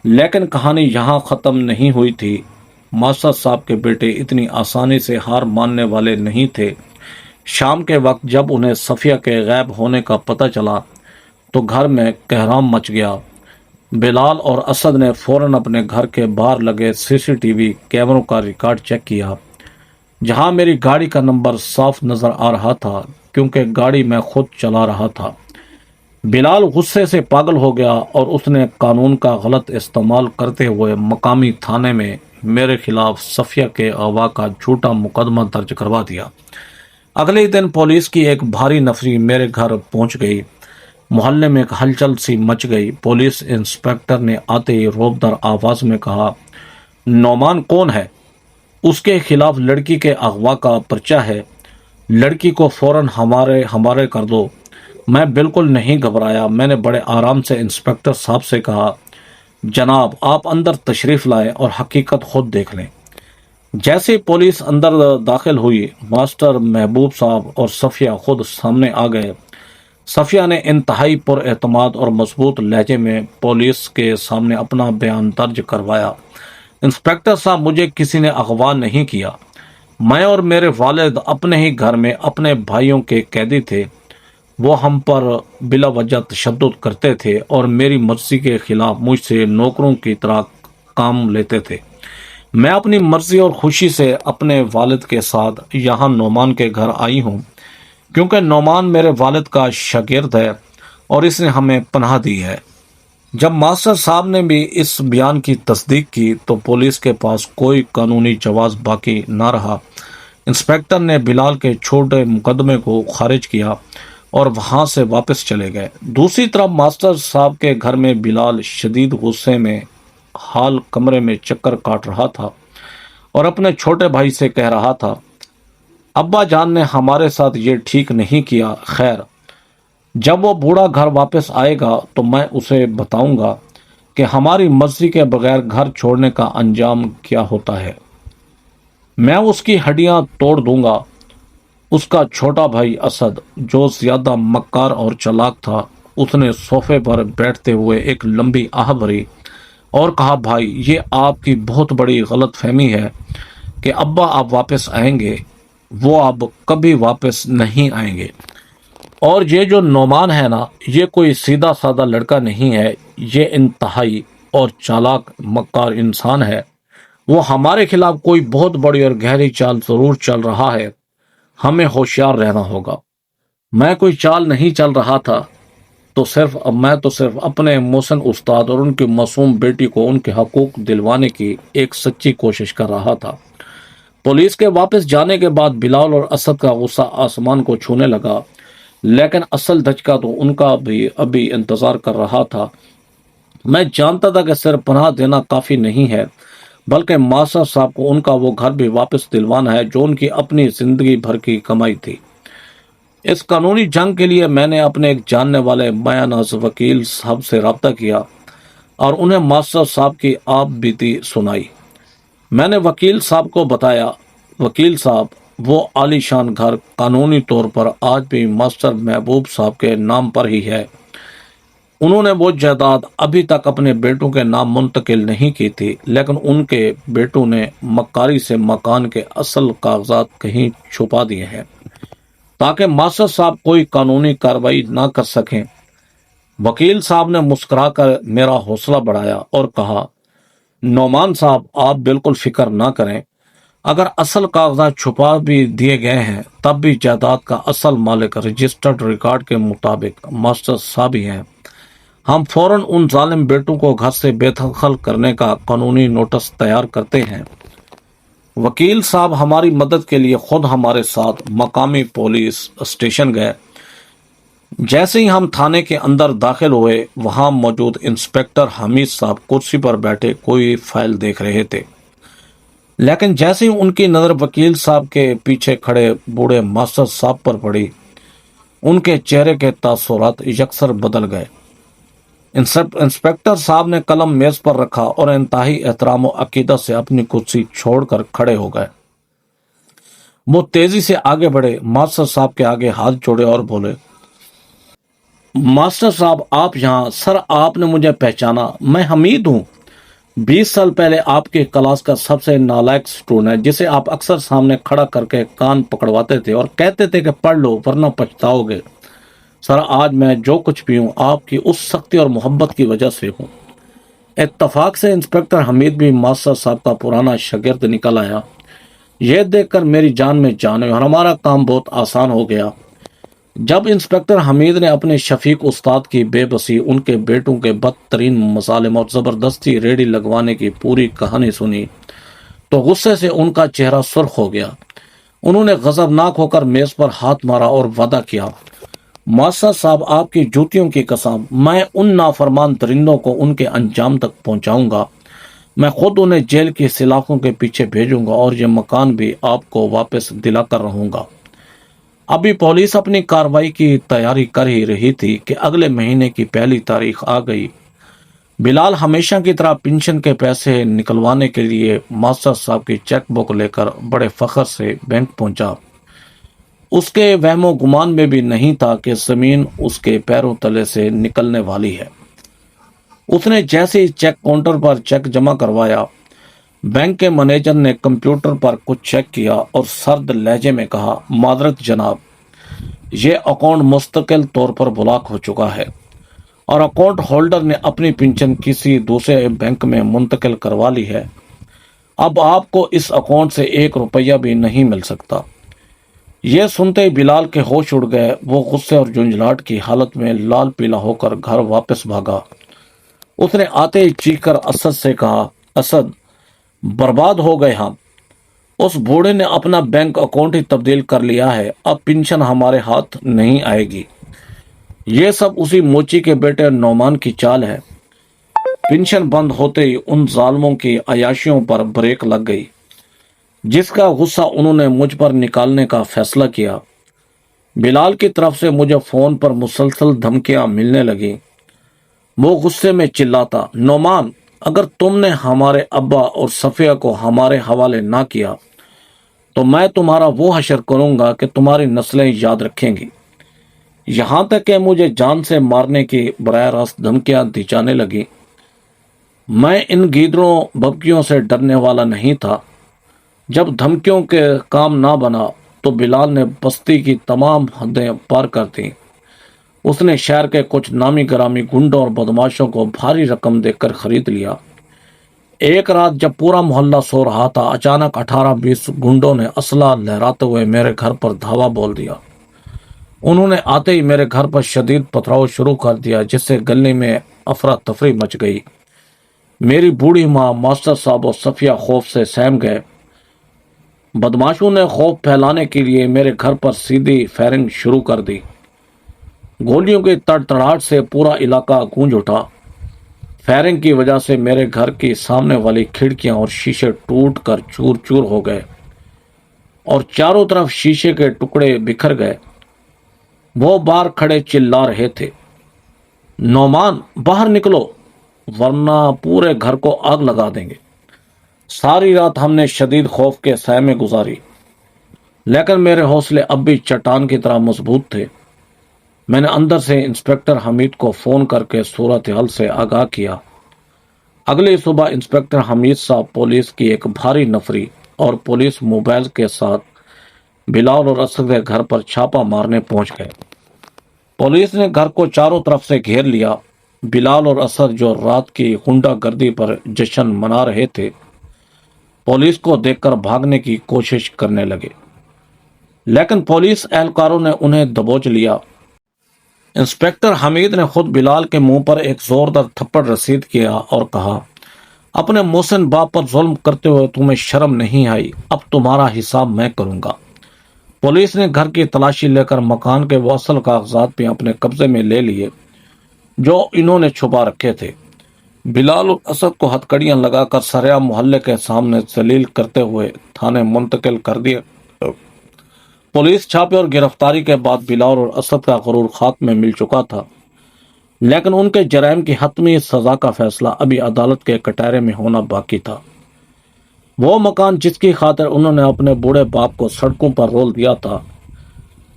लेकिन कहानी यहाँ ख़त्म नहीं हुई थी। मास्टर साहब के बेटे इतनी आसानी से हार मानने वाले नहीं थे। शाम के वक्त जब उन्हें सफ़िया के गायब होने का पता चला तो घर में कहराम मच गया। बिलाल और असद ने फौरन अपने घर के बाहर लगे सीसीटीवी कैमरों का रिकॉर्ड चेक किया, जहां मेरी गाड़ी का नंबर साफ नज़र आ रहा था क्योंकि गाड़ी मैं खुद चला रहा था। बिलाल गुस्से से पागल हो गया और उसने कानून का गलत इस्तेमाल करते हुए मकामी थाने में मेरे खिलाफ सफ़िया के अगवा का झूठा मुकदमा दर्ज करवा दिया। अगले दिन पुलिस की एक भारी नफरी मेरे घर पहुंच गई। मोहल्ले में एक हलचल सी मच गई। पुलिस इंस्पेक्टर ने आते ही रौबदार आवाज में कहा, नौमान कौन है? उसके खिलाफ लड़की के अगवा का पर्चा है, लड़की को फौरन हमारे कर दो। मैं बिल्कुल नहीं घबराया। मैंने बड़े आराम से इंस्पेक्टर साहब से कहा, जनाब आप अंदर तशरीफ लाएं और हकीकत खुद देख लें। जैसे ही पुलिस अंदर दाखिल हुई, मास्टर महबूब साहब और सफ़िया खुद सामने आ गए। सफ़िया ने इंतहाई पुरएतमाद और मजबूत लहजे में पुलिस के सामने अपना बयान दर्ज करवाया। इंस्पेक्टर साहब, मुझे किसी ने अगवा नहीं किया। मैं और मेरे वालिद अपने ही घर में अपने भाइयों के कैदी थे। वो हम पर बिला वजह तशद्दुद करते थे और मेरी मर्जी के खिलाफ मुझसे नौकरों की तरह काम लेते थे। मैं अपनी मर्जी और खुशी से अपने वालिद के साथ यहाँ नौमान के घर आई हूँ, क्योंकि नौमान मेरे वालिद का शागिर्द है और इसने हमें पनाह दी है। जब मास्टर साहब ने भी इस बयान की तस्दीक की तो पुलिस के पास कोई कानूनी जवाब बाकी ना रहा। इंस्पेक्टर ने बिलाल के छोटे मुकदमे को खारिज किया और वहां से वापस चले गए। दूसरी तरफ मास्टर साहब के घर में बिलाल शदीद गुस्से में हाल कमरे में चक्कर काट रहा था और अपने छोटे भाई से कह रहा था, अब्बा जान ने हमारे साथ ये ठीक नहीं किया। खैर, जब वो बूढ़ा घर वापस आएगा तो मैं उसे बताऊंगा कि हमारी मर्जी के बगैर घर छोड़ने का अंजाम क्या होता है। मैं उसकी हड्डियां तोड़ दूंगा। उसका छोटा भाई असद, जो ज्यादा मक्कार और चालाक था, उसने सोफे पर बैठते हुए एक लंबी आह भरी और कहा, भाई ये आपकी बहुत बड़ी गलत फहमी है कि अब्बा आप वापस आएंगे। वो अब कभी वापस नहीं आएंगे। और ये जो नौमान है ना, ये कोई सीधा साधा लड़का नहीं है। ये इंतहाई और चालाक मक्कार इंसान है। वो हमारे खिलाफ कोई बहुत बड़ी और गहरी चाल जरूर चल रहा है। हमें होशियार रहना होगा। मैं कोई चाल नहीं चल रहा था, मैं तो सिर्फ अपने मोहसिन उस्ताद और उनकी मासूम बेटी को उनके हकूक दिलवाने की एक सच्ची कोशिश कर रहा था। पुलिस के वापस जाने के बाद बिलाल और असद का गुस्सा आसमान को छूने लगा, लेकिन असल धचका तो उनका भी अभी इंतजार कर रहा था। मैं जानता था कि सिर्फ पनाह देना काफी नहीं है, बल्कि मास्टर साहब को उनका वो घर भी वापस दिलवाना है जो उनकी अपनी जिंदगी भर की कमाई थी। اس قانونی جنگ کے لیے میں نے اپنے ایک جاننے والے مایا ناز وکیل صاحب سے رابطہ کیا اور انہیں ماسٹر صاحب کی آپ بیتی سنائی۔ میں نے وکیل صاحب کو بتایا، وکیل صاحب وہ عالی شان گھر قانونی طور پر آج بھی ماسٹر محبوب صاحب کے نام پر ہی ہے۔ انہوں نے وہ جائیداد ابھی تک اپنے بیٹوں کے نام منتقل نہیں کی تھی، لیکن ان کے بیٹوں نے مکاری سے مکان کے اصل کاغذات کہیں چھپا دیے ہیں تاکہ ماسٹر صاحب کوئی قانونی کارروائی نہ کر سکیں۔ وکیل صاحب نے مسکرا کر میرا حوصلہ بڑھایا اور کہا، نعمان صاحب آپ بالکل فکر نہ کریں، اگر اصل کاغذات چھپا بھی دیے گئے ہیں تب بھی جائیداد کا اصل مالک رجسٹرڈ ریکارڈ کے مطابق ماسٹر صاحب ہی ہیں۔ ہم فوراً ان ظالم بیٹوں کو گھر سے بے دخل کرنے کا قانونی نوٹس تیار کرتے ہیں۔ وکیل صاحب ہماری مدد کے لیے خود ہمارے ساتھ مقامی پولیس اسٹیشن گئے۔ جیسے ہی ہم تھانے کے اندر داخل ہوئے، وہاں موجود انسپکٹر حمید صاحب کرسی پر بیٹھے کوئی فائل دیکھ رہے تھے، لیکن جیسے ہی ان کی نظر وکیل صاحب کے پیچھے کھڑے بوڑھے ماسٹر صاحب پر پڑی، ان کے چہرے کے تاثرات یکسر بدل گئے۔ انسپکٹر صاحب نے قلم میز پر رکھا اور انتہائی احترام و عقیدت سے اپنی کرسی چھوڑ کر کھڑے ہو گئے۔ وہ تیزی سے آگے بڑھے، ماسٹر صاحب کے آگے ہاتھ جوڑے اور بولے، ماسٹر صاحب آپ یہاں؟ سر آپ نے مجھے پہچانا، میں حمید ہوں، 20 سال پہلے آپ کی کلاس کا سب سے نالائق اسٹوڈنٹ جسے آپ اکثر سامنے کھڑا کر کے کان پکڑواتے تھے اور کہتے تھے کہ پڑھ لو ورنہ پچھتاؤ گے۔ سر آج میں جو کچھ بھی ہوں آپ کی اس سختی اور محبت کی وجہ سے ہوں۔ اتفاق سے انسپکٹر حمید بھی ماسٹر صاحب کا پرانا شاگرد نکل آیا۔ یہ دیکھ کر میری جان میں جان ہوئی اور ہمارا کام بہت آسان ہو گیا۔ جب انسپکٹر حمید نے اپنے شفیق استاد کی بے بسی، ان کے بیٹوں کے بدترین مظالم اور زبردستی ریڑھی لگوانے کی پوری کہانی سنی تو غصے سے ان کا چہرہ سرخ ہو گیا۔ انہوں نے غضبناک ہو کر میز پر ہاتھ مارا اور وعدہ کیا، ماسٹر صاحب آپ کی جوتیوں کی قسم، میں ان نافرمان درندوں کو ان کے انجام تک پہنچاؤں گا۔ میں خود انہیں جیل کی سلاخوں کے پیچھے بھیجوں گا اور یہ مکان بھی آپ کو واپس دلا کر رہوں گا۔ ابھی پولیس اپنی کارروائی کی تیاری کر ہی رہی تھی کہ اگلے مہینے کی پہلی تاریخ آ گئی۔ بلال ہمیشہ کی طرح پنشن کے پیسے نکلوانے کے لیے ماسٹر صاحب کی چیک بک لے کر بڑے فخر سے بینک پہنچا۔ اس کے وہم و گمان میں بھی نہیں تھا کہ زمین اس کے پیروں تلے سے نکلنے والی ہے۔ اس نے جیسے ہی چیک کاؤنٹر پر چیک جمع کروایا، بینک کے مینیجر نے کمپیوٹر پر کچھ چیک کیا اور سرد لہجے میں کہا، معذرت جناب، یہ اکاؤنٹ مستقل طور پر بلاک ہو چکا ہے اور اکاؤنٹ ہولڈر نے اپنی پنشن کسی دوسرے بینک میں منتقل کروا لی ہے۔ اب آپ کو اس اکاؤنٹ سے 1 روپیہ بھی نہیں مل سکتا۔ یہ سنتے ہی بلال کے ہوش اڑ گئے۔ وہ غصے اور جھنجھلاہٹ کی حالت میں لال پیلا ہو کر گھر واپس بھاگا۔ اس نے آتے ہی چیخ کر اسد سے کہا، اسد، برباد ہو گئے ہم۔ اس بوڑھے نے اپنا بینک اکاؤنٹ ہی تبدیل کر لیا ہے، اب پنشن ہمارے ہاتھ نہیں آئے گی۔ یہ سب اسی موچی کے بیٹے نعمان کی چال ہے۔ پنشن بند ہوتے ہی ان ظالموں کی عیاشیوں پر بریک لگ گئی، جس کا غصہ انہوں نے مجھ پر نکالنے کا فیصلہ کیا۔ بلال کی طرف سے مجھے فون پر مسلسل دھمکیاں ملنے لگیں۔ وہ غصے میں چلاتا، نعمان، اگر تم نے ہمارے ابا اور صفیہ کو ہمارے حوالے نہ کیا تو میں تمہارا وہ حشر کروں گا کہ تمہاری نسلیں یاد رکھیں گی۔ یہاں تک کہ مجھے جان سے مارنے کی براہ راست دھمکیاں دی جانے لگی۔ میں ان گیدڑوں ببکیوں سے ڈرنے والا نہیں تھا۔ جب دھمکیوں کے کام نہ بنا تو بلال نے بستی کی تمام حدیں پار کر دیں۔ اس نے شہر کے کچھ نامی گرامی گنڈوں اور بدماشوں کو بھاری رقم دے کر خرید لیا۔ ایک رات جب پورا محلہ سو رہا تھا، اچانک 18-20 گنڈوں نے اسلحہ لہراتے ہوئے میرے گھر پر دھاوا بول دیا۔ انہوں نے آتے ہی میرے گھر پر شدید پتھراؤ شروع کر دیا، جس سے گلی میں افراتفری مچ گئی۔ میری بوڑھی ماں، ماسٹر صاحب اور صفیہ خوف سے سہم گئے۔ بدماشوں نے خوف پھیلانے کے لیے میرے گھر پر سیدھی فائرنگ شروع کر دی۔ گولیوں کی تڑتڑاہٹ سے پورا علاقہ گونج اٹھا۔ فائرنگ کی وجہ سے میرے گھر کی سامنے والی کھڑکیاں اور شیشے ٹوٹ کر چور چور ہو گئے اور چاروں طرف شیشے کے ٹکڑے بکھر گئے۔ वो बाहर खड़े चिल्ला रहे थे, नौमान बाहर निकलो वरना पूरे घर को आग लगा देंगे। सारी रात हमने शदीद खौफ के सह में गुजारी, लेकिन मेरे हौसले अब भी चट्टान की तरह मजबूत थे। मैंने अंदर से इंस्पेक्टर हमीद को फोन करके सूरत हाल से आगाह किया। अगली सुबह इंस्पेक्टर हमीद साहब पुलिस की एक भारी नफरी और पुलिस मोबाइल के साथ बिलाल और असद के घर पर छापा मारने पहुंच गए। पुलिस ने घर को चारों तरफ से घेर लिया। बिलाल और असद जो रात की गुंडागर्दी पर जश्न मना रहे थे, पुलिस को देखकर भागने की कोशिश करने लगे, लेकिन पुलिस एहलकारों ने उन्हें दबोच लिया। इंस्पेक्टर हमीद ने खुद बिलाल के मुंह पर एक जोरदार थप्पड़ रसीद किया और कहा, अपने मोहसिन बाप पर जुल्म करते हुए तुम्हें शर्म नहीं आई, अब तुम्हारा हिसाब मैं करूंगा। पुलिस ने घर की तलाशी लेकर मकान के वो असल कागजात भी अपने कब्जे में ले लिए जो इन्होंने छुपा रखे थे। बिलाल और असद को हथकड़ियां लगाकर सरेआम मोहल्ले के सामने जलील करते हुए थाने मुंतकिल कर दिया। पुलिस छापे और गिरफ्तारी के बाद बिलाल और असद का गुरूर खाक में मिल चुका था, लेकिन उनके जराइम की हतमी सजा का फैसला अभी अदालत के कटहरे में होना बाकी था। वो मकान जिसकी खातिर उन्होंने अपने बूढ़े बाप को सड़कों पर रोल दिया था,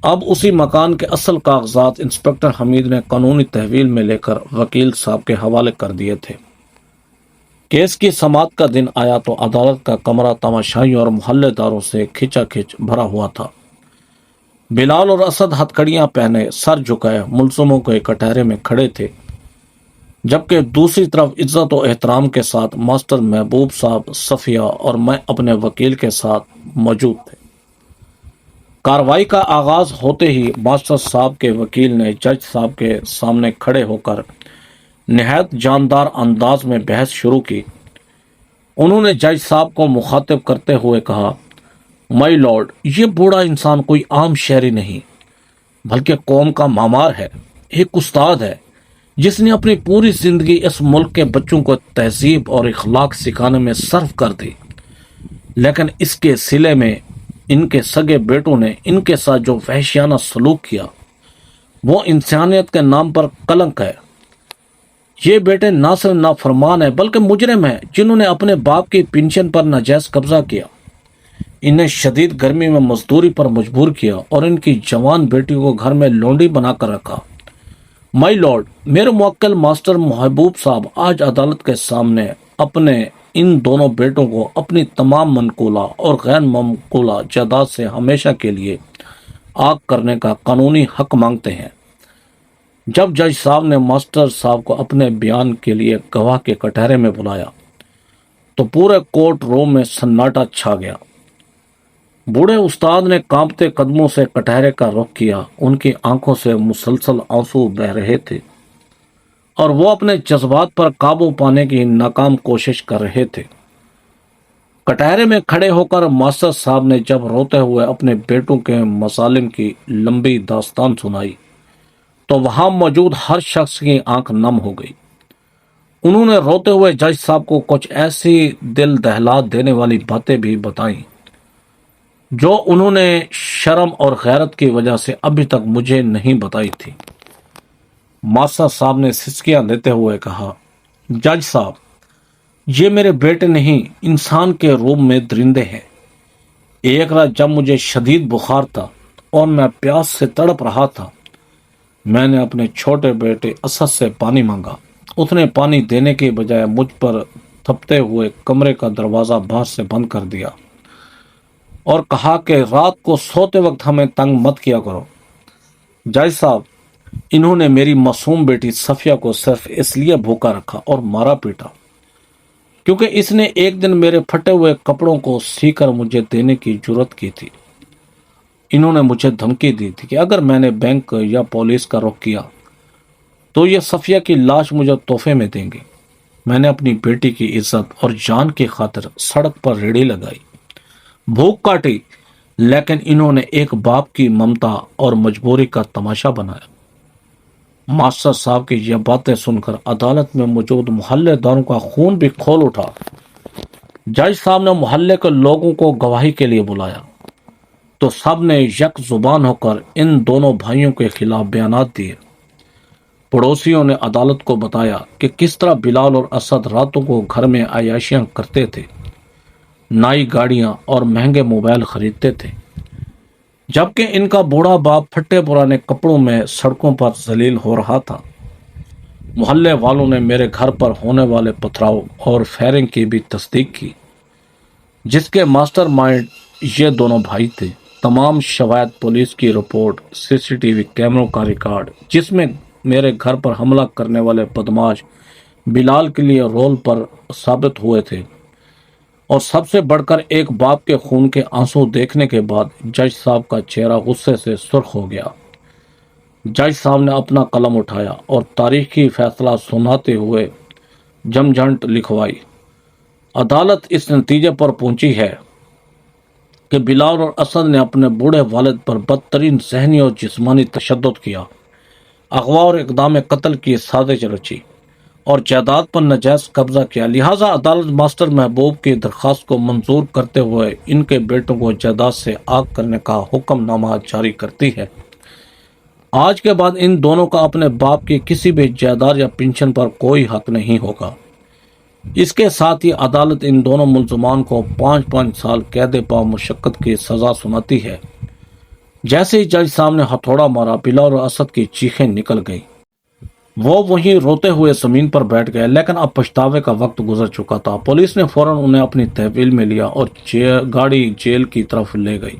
अब उसी मकान के असल कागजात इंस्पेक्टर हमीद ने कानूनी तहवील में लेकर वकील साहब के हवाले कर दिए थे। केस की समाअत का दिन आया तो अदालत का कमरा तमाशाइयों और मोहल्लेदारों से खिंचाखिंच भरा हुआ था। बिलाल और असद हथकड़ियां पहने सर झुकाए मुलजमों के कटहरे में खड़े थे, जबकि दूसरी तरफ इज्जत और एहतराम के साथ मास्टर महबूब साहब, सफिया और मैं अपने वकील के साथ मौजूद थे। कार्रवाई का आगाज होते ही मास्टर साहब के वकील ने जज साहब के सामने खड़े होकर निहायत जानदार अंदाज में बहस शुरू की। उन्होंने जज साहब को मुखातिब करते हुए कहा, माय लॉर्ड, ये बूढ़ा इंसान कोई आम शहरी नहीं बल्कि कौम का मामार है, एक उस्ताद है जिसने अपनी पूरी जिंदगी इस मुल्क के बच्चों को तहजीब और इखलाक सिखाने में सर्फ कर दी, लेकिन इसके सिले में इनके सगे बेटों ने इनके साथ जो वहशियाना सलूक किया वो इंसानियत के नाम पर कलंक है। ये बेटे ना सिर्फ नाफरमान है बल्कि मुजरिम है जिन्होंने अपने बाप की पेंशन पर नाजायज कब्जा किया, इन्हें शदीद गर्मी में मजदूरी पर मजबूर किया और इनकी जवान बेटी को घर में लोंडी बनाकर रखा। माय लॉर्ड, मेरे मुवक्किल मास्टर महबूब साहब आज अदालत के सामने अपने इन दोनों बेटों को अपनी तमाम मनकूला और गैर मनकूला जायदाद से हमेशा के लिए आग करने का कानूनी हक मांगते हैं। जब जज साहब ने मास्टर साहब को अपने बयान के लिए गवाह के कटहरे में बुलाया तो पूरे कोर्ट रूम में सन्नाटा छा गया। बूढ़े उस्ताद ने कांपते कदमों से कटहरे का रुख किया। उनकी आंखों से मुसलसल आंसू बह रहे थे और वो अपने जज्बात पर काबू पाने की नाकाम कोशिश कर रहे थे। कटहरे में खड़े होकर मास्टर साहब ने जब रोते हुए अपने बेटों के मसालिम की लंबी दास्तान सुनाई तो वहां मौजूद हर शख्स की आंख नम हो गई। उन्होंने रोते हुए जज साहब को कुछ ऐसी दिल दहला देने वाली बातें भी बताईं जो उन्होंने शर्म और गैरत की वजह से अभी तक मुझे नहीं बताई थी। मास्टर साहब ने सिसकियां देते हुए कहा, जज साहब, ये मेरे बेटे नहीं इंसान के रूप में दरिंदे हैं। एक रात जब मुझे शदीद बुखार था और मैं प्यास से तड़प रहा था, मैंने अपने छोटे बेटे असद से पानी मांगा। उसने पानी देने के बजाय मुझ पर थपते हुए कमरे का दरवाज़ा बाहर से बंद कर दिया और कहा कि रात को सोते वक्त हमें तंग मत किया करो। जज साहब, इन्होंने मेरी मासूम बेटी सफिया को सिर्फ इसलिए भूखा रखा और मारा पीटा क्योंकि इसने एक दिन मेरे फटे हुए कपड़ों को सीकर मुझे देने की जुर्रत की थी। इन्होंने मुझे धमकी दी थी कि अगर मैंने बैंक या पुलिस का रुख किया तो ये सफिया की लाश मुझे तोहफे में देंगे। मैंने अपनी बेटी की इज्जत और जान की खातिर सड़क पर रेड़ी लगाई, भूख काटी, लेकिन इन्होंने एक बाप की ममता और मजबूरी का तमाशा बनाया। मास्टर साहब की यह बातें सुनकर अदालत में मौजूद मोहल्लेदारों का खून भी खोल उठा। जज साहब ने मोहल्ले के लोगों को गवाही के लिए बुलाया। तो सब ने यक जुबान होकर इन दोनों भाइयों के खिलाफ बयानात दिए। पड़ोसियों ने अदालत को बताया कि किस तरह बिलाल और असद रातों को घर में अय्याशियां करते थे, नई गाड़ियां और महंगे मोबाइल खरीदते थे, जबकि इनका बूढ़ा बाप फटे पुराने कपड़ों में सड़कों पर जलील हो रहा था। मोहल्ले वालों ने मेरे घर पर होने वाले पथराव और फायरिंग की भी तस्दीक की, जिसके मास्टरमाइंड ये दोनों भाई थे। तमाम शवायद, पुलिस की रिपोर्ट, सीसीटीवी कैमरों का रिकॉर्ड, जिसमें मेरे घर पर हमला करने वाले बदमाश बिलाल के लिए रोल पर साबित हुए थे। और सबसे बढ़कर एक बाप के खून के आंसू देखने के बाद जज साहब का चेहरा गुस्से से सुर्ख हो गया। जज साहब ने अपना कलम उठाया और तारीखी फैसला सुनाते हुए जमझंट लिखवाई। अदालत इस नतीजे पर पहुंची है कि बिलाल और असद ने अपने बूढ़े वालिद पर बदतरीन ज़हनी और जिस्मानी तशद्दुद किया, अगवा और इक़दाम कत्ल की साजिश रची और जायदाद पर नजायज कब्जा किया। लिहाजा अदालत मास्टर महबूब की दरख्वास्त को मंजूर करते हुए इनके बेटों को जायदाद से आग करने का हुक्मनामा जारी करती है। आज के बाद इन दोनों का अपने बाप की किसी भी जायदाद या पेंशन पर कोई हक नहीं होगा। इसके साथ ही अदालत इन दोनों मुल्ज़मान को 5-5 साल कैद पा मुशक्कत की सजा सुनाती है। जैसे ही जज साहब ने हथौड़ा मारा, बिलाल और असद की चीखें निकल गई। वो वहीं रोते हुए जमीन पर बैठ गए, लेकिन अब पछतावे का वक्त गुजर चुका था। पुलिस ने फौरन उन्हें अपनी तहवील में लिया और गाड़ी जेल की तरफ ले गई।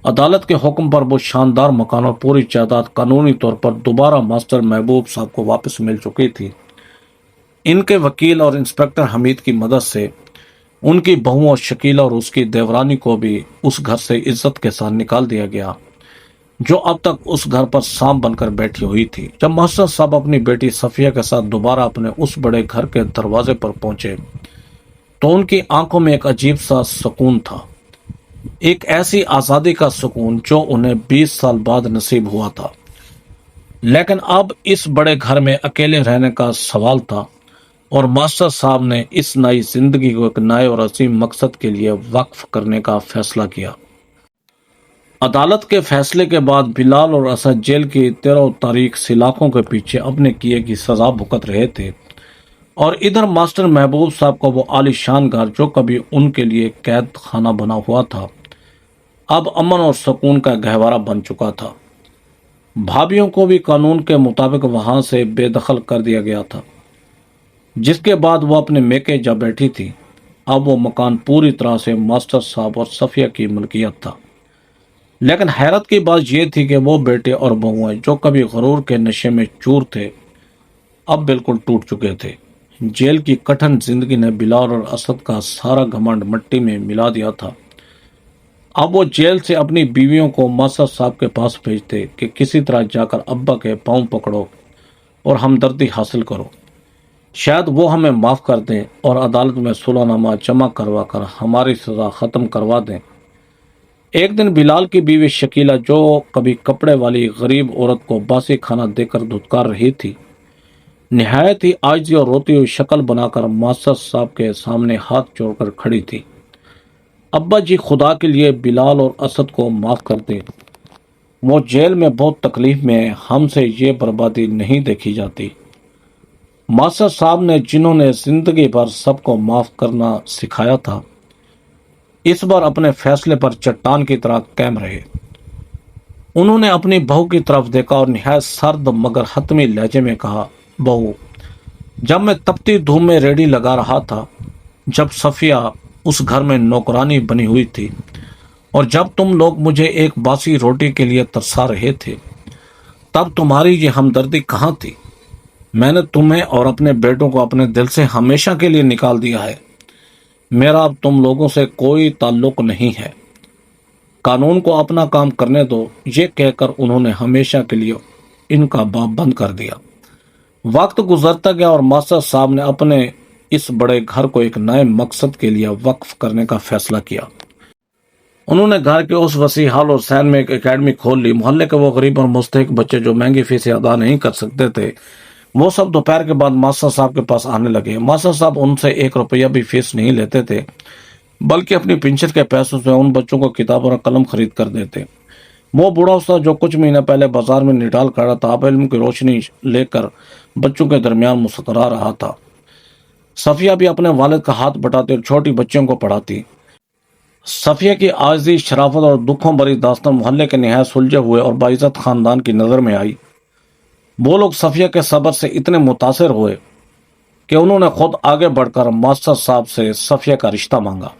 अदालत के हुक्म पर वो शानदार मकान और पूरी जायदाद कानूनी तौर पर दोबारा मास्टर महबूब साहब को वापस मिल चुकी थी। इनके वकील और इंस्पेक्टर हमीद की मदद से उनकी बहुओं शकीला और उसकी देवरानी को भी उस घर से इज्जत के साथ निकाल दिया गया, जो अब तक उस घर पर सांप बनकर बैठी हुई थी। जब मास्टर साहब अपनी बेटी सफिया के साथ दोबारा अपने उस बड़े घर के दरवाजे पर पहुंचे तो उनकी आंखों में एक अजीब सा सुकून था, एक ऐसी आज़ादी का सुकून जो उन्हें 20 साल बाद नसीब हुआ था। लेकिन अब इस बड़े घर में अकेले रहने का सवाल था और मास्टर साहब ने इस नई जिंदगी को एक नए और अजीम मकसद के लिए वक्फ करने का फैसला किया। अदालत के फैसले के बाद बिलाल और असद जेल की 13 तारीख सलाखों के पीछे अपने किए की सजा भुगत रहे थे और इधर मास्टर महबूब साहब का वो आलीशान घर, जो कभी उनके लिए कैद खाना बना हुआ था, अब अमन और सुकून का गहवारा बन चुका था। भाभीियों को भी कानून के मुताबिक वहां से बेदखल कर दिया गया था, जिसके बाद वो अपने मेके जा बैठी थी। अब वो मकान पूरी तरह से मास्टर साहब और सफिया की मलकियत था। लेकिन हैरत की बात यह थी कि वो बेटे और बहुएं जो कभी गरूर के नशे में चूर थे, अब बिल्कुल टूट चुके थे। जेल की कठिन जिंदगी ने बिलाल और असद का सारा घमंड मिट्टी में मिला दिया था। अब वो जेल से अपनी बीवियों को मास्टर साहब के पास भेजते कि किसी तरह जाकर अब्बा के पांव पकड़ो और हमदर्दी हासिल करो, शायद वो हमें माफ़ कर दें और अदालत में सुलहनामा जमा करवा कर हमारी सज़ा ख़त्म करवा दें। एक दिन बिलाल की बीवी शकीला, जो कभी कपड़े वाली गरीब औरत को बासी खाना देकर धुतकार रही थी, निहायत ही आजिज़ी और रोती हुई शक्ल बनाकर मास्टर साहब के सामने हाथ जोड़कर खड़ी थी। अब्बा जी, खुदा के लिए बिलाल और असद को माफ़ कर दें, वो जेल में बहुत तकलीफ में है, हमसे ये बर्बादी नहीं देखी जाती। मास्टर साहब ने, जिन्होंने जिंदगी भर सबको माफ़ करना सिखाया था, इस बार अपने फैसले पर चट्टान की तरह कायम रहे। उन्होंने अपनी बहू की तरफ देखा और निहायत सर्द मगर हतमी लहजे में कहा, बहू, जब मैं तपती धूप में रेडी लगा रहा था, जब सफिया उस घर में नौकरानी बनी हुई थी और जब तुम लोग मुझे एक बासी रोटी के लिए तरसा रहे थे, तब तुम्हारी ये हमदर्दी कहाँ थी? मैंने तुम्हें और अपने बेटों को अपने दिल से हमेशा के लिए निकाल दिया है। मेरा अब तुम लोगों से कोई ताल्लुक नहीं है। कानून को अपना काम करने दो, ये कहकर उन्होंने हमेशा के लिए इनका बाप बंद कर दिया। वक्त गुजरता गया और मास्टर साहब ने अपने इस बड़े घर को एक नए मकसद के लिए वक्फ करने का फैसला किया। उन्होंने घर के उस वसी हाल और सहन में एक एकेडमी खोल ली। मोहल्ले के वो गरीब और मुस्तहिक बच्चे जो महंगी फीस अदा नहीं कर सकते थे, वो सब दोपहर के बाद मास्टर साहब के पास आने लगे। मास्टर साहब उनसे 1 रुपया भी फीस नहीं लेते थे, बल्कि अपनी पेंशन के पैसों से उन बच्चों को किताब और कलम खरीद कर देते। वो बूढ़ा उस्ताद जो कुछ महीने पहले बाजार में निडाल खड़ा था, अब इल्म की रोशनी लेकर बच्चों के दरमियान मुस्कुरा रहा था। सफिया भी अपने वालिद का हाथ बटाती और छोटी बच्चियों को पढ़ाती। सफिया की आजिज़ी, शराफत और दुखों भरी दास्तान मोहल्ले के निहायत सुलझे हुए और बाइज़्ज़त खानदान की नज़र में आई। वो लोग सफिया के सब्र से इतने मुतासिर हुए कि उन्होंने खुद आगे बढ़कर मास्टर साहब से सफिया का रिश्ता मांगा।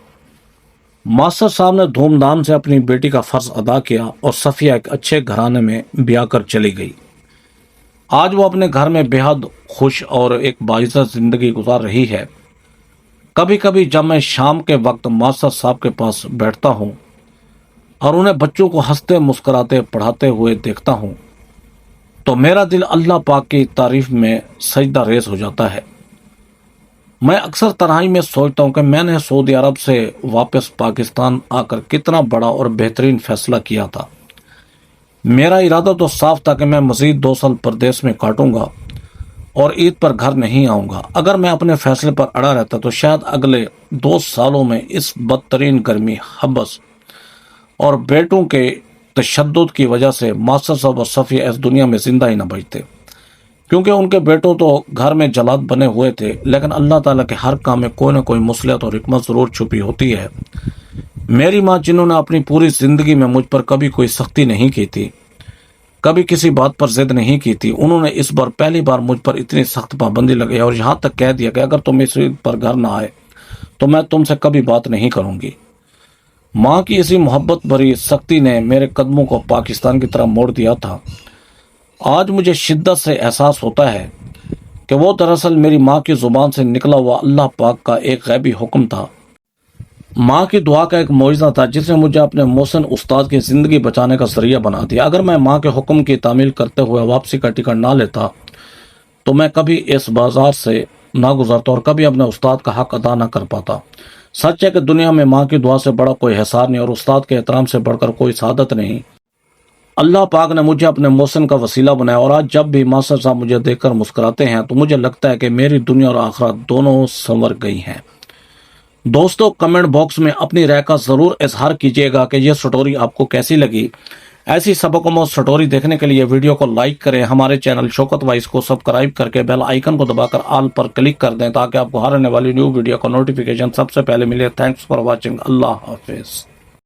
मास्टर साहब ने धूमधाम से अपनी बेटी का फर्ज अदा किया और सफिया एक अच्छे घराने में ब्याह कर चली गई। आज वो अपने घर में बेहद खुश और एक बाइज़्ज़त जिंदगी गुजार रही है। कभी कभी जब मैं शाम के वक्त मास्टर साहब के पास बैठता हूँ और उन्हें बच्चों को हंसते मुस्कुराते पढ़ाते हुए देखता हूँ, तो मेरा दिल अल्लाह पाक की तारीफ में सजदा रेज़ हो जाता है। मैं अक्सर तन्हाई में सोचता हूँ कि मैंने सऊदी अरब से वापस पाकिस्तान आकर कितना बड़ा और बेहतरीन फैसला किया था। मेरा इरादा तो साफ था कि मैं मज़ीद 2 साल परदेश में काटूंगा और ईद पर घर नहीं आऊंगा। अगर मैं अपने फैसले पर अड़ा रहता तो शायद अगले 2 सालों में इस बदतरीन गर्मी, हबस और बेटों के तशद्दुद की वजह से मास्टर साहब और सफिया इस दुनिया में जिंदा ही न बचते, क्योंकि उनके बेटों तो घर में जलाद बने हुए थे। लेकिन अल्लाह ताला के हर काम में कोई न कोई मुसलियत और हिकमत ज़रूर छुपी होती है। मेरी माँ, जिन्होंने अपनी पूरी ज़िंदगी में मुझ पर कभी कोई सख्ती नहीं की थी, कभी किसी बात पर जिद नहीं की थी, उन्होंने इस बार पहली बार मुझ पर इतनी सख्त पाबंदी लगाई और यहाँ तक कह दिया कि अगर तुम इस ईद पर घर ना आए तो मैं तुमसे कभी बात नहीं करूँगी। माँ की इसी मोहब्बत भरी सख्ती ने मेरे कदमों को पाकिस्तान की तरफ मोड़ दिया था। आज मुझे शिद्दत से एहसास होता है कि वो दरअसल मेरी माँ की ज़ुबान से निकला हुआ अल्लाह पाक का एक गैबी हुक्म था। माँ की दुआ का एक मौजज़ा था जिसने मुझे अपने मोहसिन उस्ताद की ज़िंदगी बचाने का ज़रिया बना दिया। अगर मैं माँ के हुक्म की तामील करते हुए वापसी का टिकट ना लेता तो मैं कभी इस बाजार से ना गुजरता और कभी अपने उस्ताद का हक अदा ना कर पाता। सच है कि दुनिया में माँ की दुआ से बड़ा कोई एहसान नहीं और उस्ताद के एहतराम से बढ़कर कोई सादत नहीं। अल्लाह पाक ने मुझे अपने मोहसिन का वसीला बनाया और आज जब भी मास्टर साहब मुझे देखकर मुस्कुराते हैं तो मुझे लगता है कि मेरी दुनिया और आखिरत दोनों संवर गई हैं। दोस्तों, कमेंट बॉक्स में अपनी राय का ज़रूर इजहार कीजिएगा कि यह स्टोरी आपको कैसी लगी। ऐसी सबकमौत स्टोरी देखने के लिए वीडियो को लाइक करें, हमारे चैनल शौकत वाइस को सब्सक्राइब करके बेल आइकन को दबाकर ऑल पर क्लिक कर दें ताकि आपको हर आने वाली न्यू वीडियो का नोटिफिकेशन सबसे पहले मिले। Thanks for watching. अल्लाह हाफिज़।